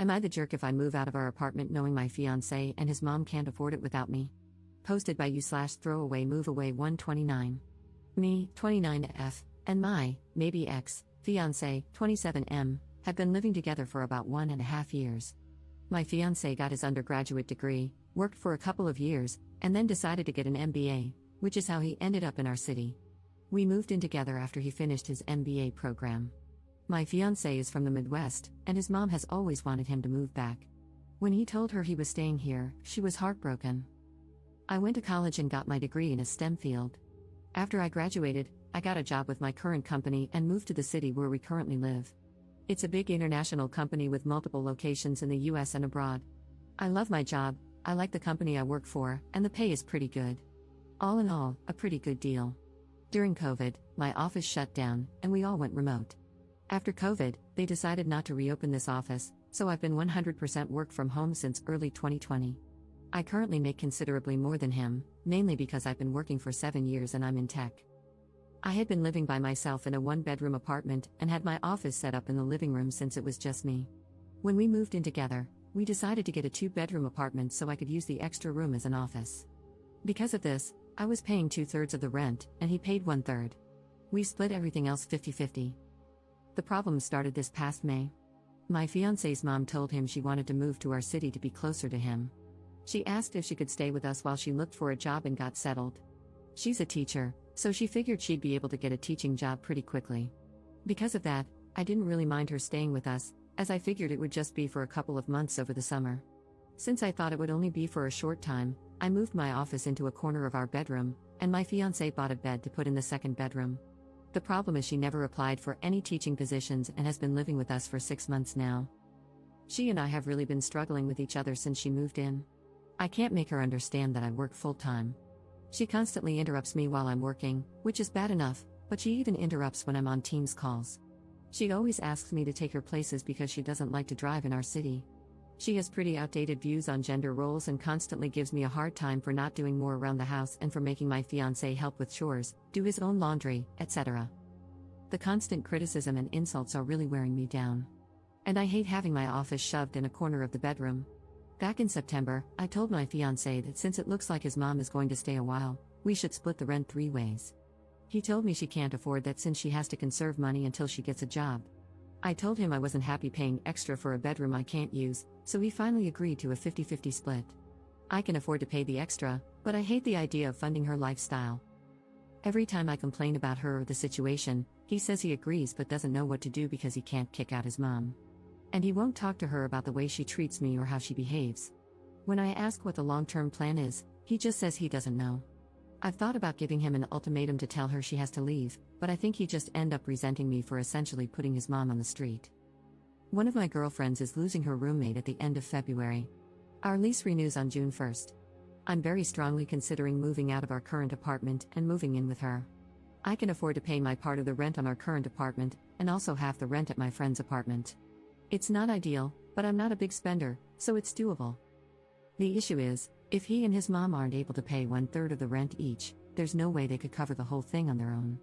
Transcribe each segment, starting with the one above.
Am I the jerk if I move out of our apartment knowing my fiancé and his mom can't afford it without me? Posted by you/throwaway move away 129. Me, 29F, and my, maybe ex, fiancé, 27M, have been living together for about 1.5 years. My fiancé got his undergraduate degree, worked for a couple of years, and then decided to get an MBA, which is how he ended up in our city. We moved in together after he finished his MBA program. My fiancé is from the Midwest, and his mom has always wanted him to move back. When he told her he was staying here, she was heartbroken. I went to college and got my degree in a STEM field. After I graduated, I got a job with my current company and moved to the city where we currently live. It's a big international company with multiple locations in the US and abroad. I love my job, I like the company I work for, and the pay is pretty good. All in all, a pretty good deal. During COVID, my office shut down, and we all went remote. After COVID, they decided not to reopen this office, so I've been 100% work from home since early 2020. I currently make considerably more than him, mainly because I've been working for 7 years and I'm in tech. I had been living by myself in a 1-bedroom apartment and had my office set up in the living room since it was just me. When we moved in together, we decided to get a 2-bedroom apartment so I could use the extra room as an office. Because of this, I was paying 2/3 of the rent, and he paid 1/3. We split everything else 50-50. The problem started this past May. My fiancé's mom told him she wanted to move to our city to be closer to him. She asked if she could stay with us while she looked for a job and got settled. She's a teacher, so she figured she'd be able to get a teaching job pretty quickly. Because of that, I didn't really mind her staying with us, as I figured it would just be for a couple of months over the summer. Since I thought it would only be for a short time, I moved my office into a corner of our bedroom, and my fiancé bought a bed to put in the second bedroom. The problem is she never applied for any teaching positions and has been living with us for 6 months now. She and I have really been struggling with each other since she moved in. I can't make her understand that I work full-time. She constantly interrupts me while I'm working, which is bad enough, but she even interrupts when I'm on Teams calls. She always asks me to take her places because she doesn't like to drive in our city. She has pretty outdated views on gender roles and constantly gives me a hard time for not doing more around the house and for making my fiancé help with chores, do his own laundry, etc. The constant criticism and insults are really wearing me down. And I hate having my office shoved in a corner of the bedroom. Back in September, I told my fiancé that since it looks like his mom is going to stay a while, we should split the rent 3 ways. He told me she can't afford that since she has to conserve money until she gets a job. I told him I wasn't happy paying extra for a bedroom I can't use, so he finally agreed to a 50-50 split. I can afford to pay the extra, but I hate the idea of funding her lifestyle. Every time I complain about her or the situation, he says he agrees but doesn't know what to do because he can't kick out his mom. And he won't talk to her about the way she treats me or how she behaves. When I ask what the long-term plan is, he just says he doesn't know. I've thought about giving him an ultimatum to tell her she has to leave, but I think he'd just end up resenting me for essentially putting his mom on the street. One of my girlfriends is losing her roommate at the end of February. Our lease renews on June 1st. I'm very strongly considering moving out of our current apartment and moving in with her. I can afford to pay my part of the rent on our current apartment, and also half the rent at my friend's apartment. It's not ideal, but I'm not a big spender, so it's doable. The issue is, if he and his mom aren't able to pay 1/3 of the rent each, there's no way they could cover the whole thing on their own.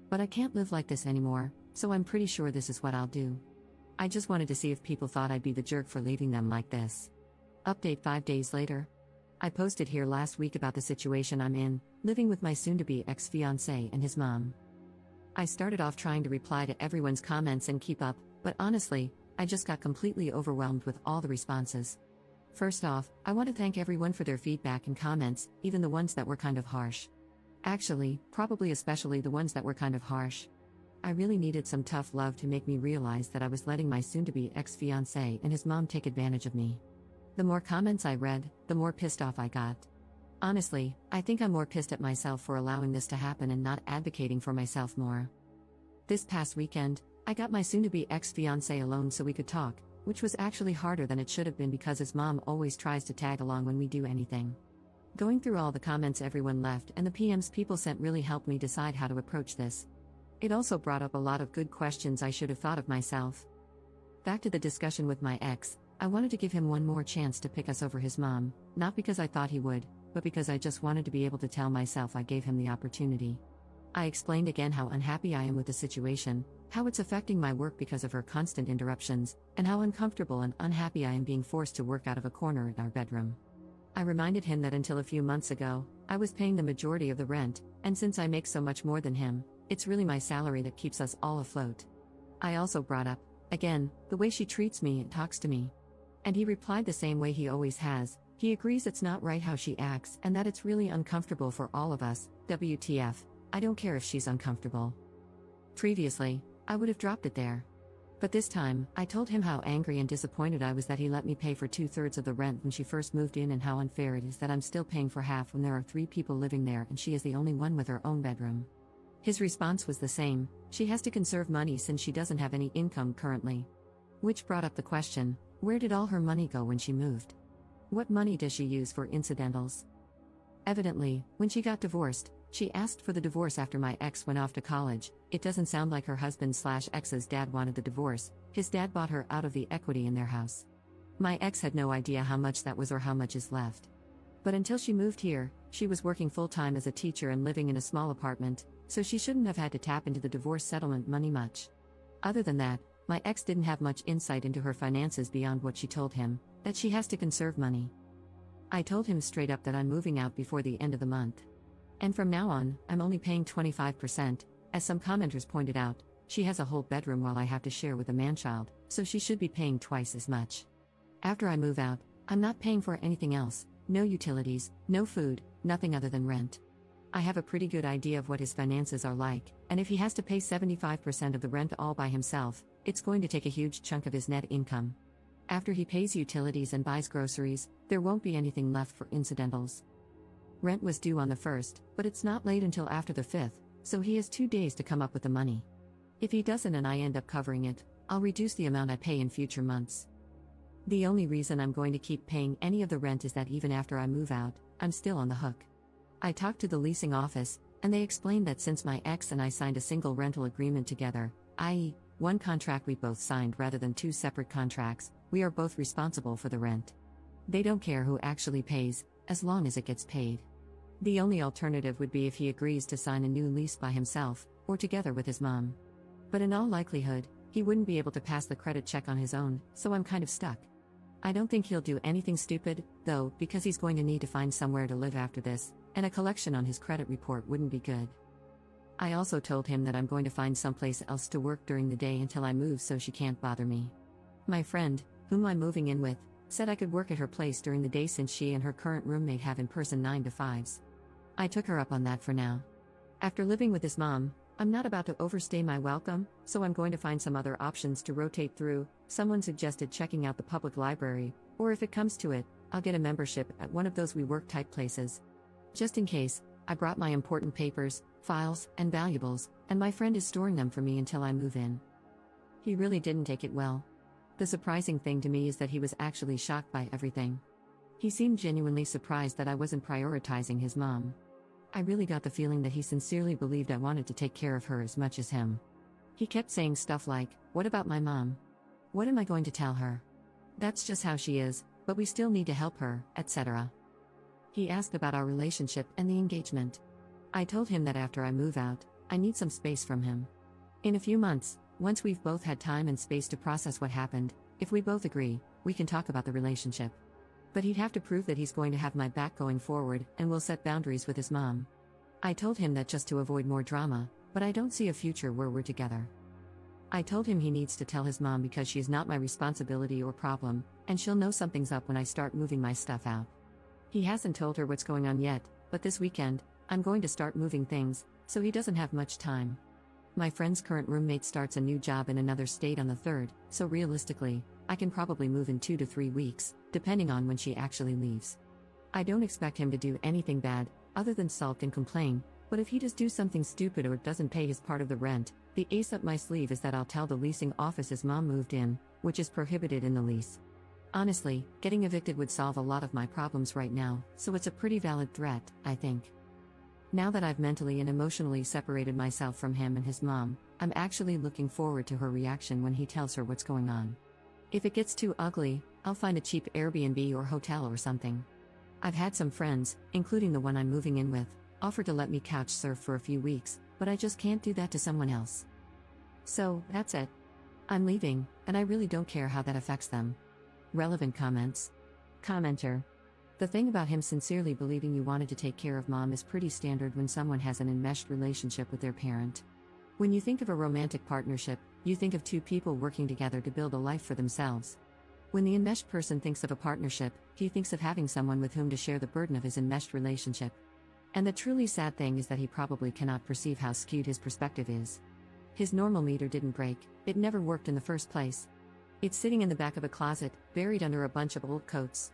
But I can't live like this anymore, so I'm pretty sure this is what I'll do. I just wanted to see if people thought I'd be the jerk for leaving them like this. Update 5 days later. I posted here last week about the situation I'm in, living with my soon-to-be ex-fiancé and his mom. I started off trying to reply to everyone's comments and keep up, but honestly, I just got completely overwhelmed with all the responses. First off, I want to thank everyone for their feedback and comments, even the ones that were kind of harsh. Actually, probably especially the ones that were kind of harsh. I really needed some tough love to make me realize that I was letting my soon-to-be ex-fiancé and his mom take advantage of me. The more comments I read, the more pissed off I got. Honestly, I think I'm more pissed at myself for allowing this to happen and not advocating for myself more. This past weekend, I got my soon-to-be ex-fiancé alone so we could talk, which was actually harder than it should have been because his mom always tries to tag along when we do anything. Going through all the comments everyone left and the PMs people sent really helped me decide how to approach this. It also brought up a lot of good questions I should have thought of myself. Back to the discussion with my ex, I wanted to give him one more chance to pick us over his mom, not because I thought he would, but because I just wanted to be able to tell myself I gave him the opportunity. I explained again how unhappy I am with the situation, how it's affecting my work because of her constant interruptions, and how uncomfortable and unhappy I am being forced to work out of a corner in our bedroom. I reminded him that until a few months ago, I was paying the majority of the rent, and since I make so much more than him, it's really my salary that keeps us all afloat. I also brought up, again, the way she treats me and talks to me. And he replied the same way he always has. He agrees it's not right how she acts and that it's really uncomfortable for all of us. WTF, I don't care if she's uncomfortable. Previously, I would have dropped it there. But this time, I told him how angry and disappointed I was that he let me pay for 2/3 of the rent when she first moved in and how unfair it is that I'm still paying for half when there are 3 people living there and she is the only one with her own bedroom. His response was the same: she has to conserve money since she doesn't have any income currently. Which brought up the question, where did all her money go when she moved? What money does she use for incidentals? Evidently, when she got divorced, she asked for the divorce after my ex went off to college. It doesn't sound like her husband/ex's dad wanted the divorce. His dad bought her out of the equity in their house. My ex had no idea how much that was or how much is left. But until she moved here, she was working full-time as a teacher and living in a small apartment, so she shouldn't have had to tap into the divorce settlement money much. Other than that, my ex didn't have much insight into her finances beyond what she told him, that she has to conserve money. I told him straight up that I'm moving out before the end of the month. And from now on, I'm only paying 25%, as some commenters pointed out. She has a whole bedroom while I have to share with a man-child, so she should be paying twice as much. After I move out, I'm not paying for anything else, no utilities, no food, nothing other than rent. I have a pretty good idea of what his finances are like, and if he has to pay 75% of the rent all by himself, it's going to take a huge chunk of his net income. After he pays utilities and buys groceries, there won't be anything left for incidentals. Rent was due on the 1st, but it's not late until after the 5th, so he has 2 days to come up with the money. If he doesn't and I end up covering it, I'll reduce the amount I pay in future months. The only reason I'm going to keep paying any of the rent is that even after I move out, I'm still on the hook. I talked to the leasing office, and they explained that since my ex and I signed a single rental agreement together, i.e., one contract we both signed rather than 2 separate contracts, we are both responsible for the rent. They don't care who actually pays, as long as it gets paid. The only alternative would be if he agrees to sign a new lease by himself, or together with his mom. But in all likelihood, he wouldn't be able to pass the credit check on his own, so I'm kind of stuck. I don't think he'll do anything stupid, though, because he's going to need to find somewhere to live after this, and a collection on his credit report wouldn't be good. I also told him that I'm going to find someplace else to work during the day until I move so she can't bother me. My friend, whom I'm moving in with, said I could work at her place during the day since she and her current roommate have in-person 9 to 5s. I took her up on that for now. After living with his mom, I'm not about to overstay my welcome, so I'm going to find some other options to rotate through. Someone suggested checking out the public library, or if it comes to it, I'll get a membership at one of those WeWork type places. Just in case, I brought my important papers, files, and valuables, and my friend is storing them for me until I move in. He really didn't take it well. The surprising thing to me is that he was actually shocked by everything. He seemed genuinely surprised that I wasn't prioritizing his mom. I really got the feeling that he sincerely believed I wanted to take care of her as much as him. He kept saying stuff like, "What about my mom? What am I going to tell her? That's just how she is, but we still need to help her," etc. He asked about our relationship and the engagement. I told him that after I move out, I need some space from him. In a few months, once we've both had time and space to process what happened, if we both agree, we can talk about the relationship. But he'd have to prove that he's going to have my back going forward and will set boundaries with his mom. I told him that just to avoid more drama, but I don't see a future where we're together. I told him he needs to tell his mom because she's not my responsibility or problem, and she'll know something's up when I start moving my stuff out. He hasn't told her what's going on yet, but this weekend, I'm going to start moving things, so he doesn't have much time. My friend's current roommate starts a new job in another state on the 3rd, so realistically, I can probably move in 2 to 3 weeks, depending on when she actually leaves. I don't expect him to do anything bad, other than sulk and complain, but if he does do something stupid or doesn't pay his part of the rent, the ace up my sleeve is that I'll tell the leasing office his mom moved in, which is prohibited in the lease. Honestly, getting evicted would solve a lot of my problems right now, so it's a pretty valid threat, I think. Now that I've mentally and emotionally separated myself from him and his mom, I'm actually looking forward to her reaction when he tells her what's going on. If it gets too ugly, I'll find a cheap Airbnb or hotel or something. I've had some friends, including the one I'm moving in with, offer to let me couch surf for a few weeks, but I just can't do that to someone else. So, that's it. I'm leaving, and I really don't care how that affects them. Relevant comments. Commenter. The thing about him sincerely believing you wanted to take care of mom is pretty standard when someone has an enmeshed relationship with their parent. When you think of a romantic partnership, you think of two people working together to build a life for themselves. When the enmeshed person thinks of a partnership, he thinks of having someone with whom to share the burden of his enmeshed relationship. And the truly sad thing is that he probably cannot perceive how skewed his perspective is. His normal meter didn't break, it never worked in the first place. It's sitting in the back of a closet, buried under a bunch of old coats.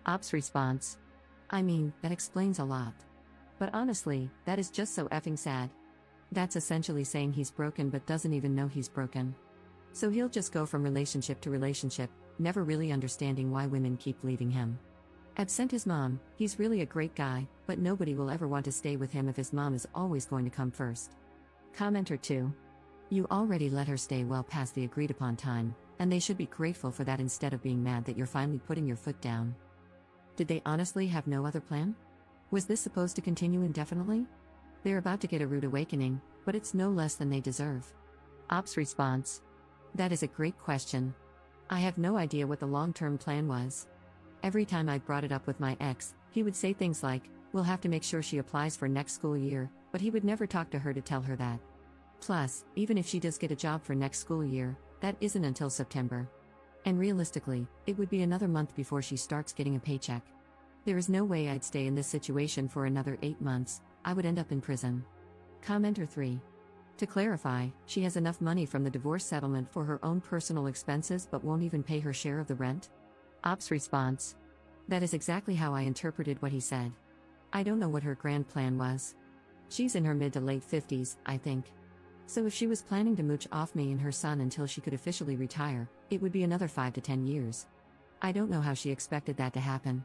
Ops response. I mean, that explains a lot. But honestly, that is just so effing sad. That's essentially saying he's broken but doesn't even know he's broken. So he'll just go from relationship to relationship, never really understanding why women keep leaving him. Absent his mom, he's really a great guy, but nobody will ever want to stay with him if his mom is always going to come first. Commenter 2. You already let her stay well past the agreed upon time, and they should be grateful for that instead of being mad that you're finally putting your foot down. Did they honestly have no other plan? Was this supposed to continue indefinitely? They're about to get a rude awakening, but it's no less than they deserve. Ops response. That is a great question. I have no idea what the long-term plan was. Every time I brought it up with my ex, he would say things like, we'll have to make sure she applies for next school year, but he would never talk to her to tell her that. Plus, even if she does get a job for next school year, that isn't until September. And realistically, it would be another month before she starts getting a paycheck. There is no way I'd stay in this situation for another 8 months, I would end up in prison. Commenter 3. To clarify, she has enough money from the divorce settlement for her own personal expenses but won't even pay her share of the rent? Ops response. That is exactly how I interpreted what he said. I don't know what her grand plan was. She's in her mid to late 50s, I think. So if she was planning to mooch off me and her son until she could officially retire, it would be another 5 to 10 years. I don't know how she expected that to happen.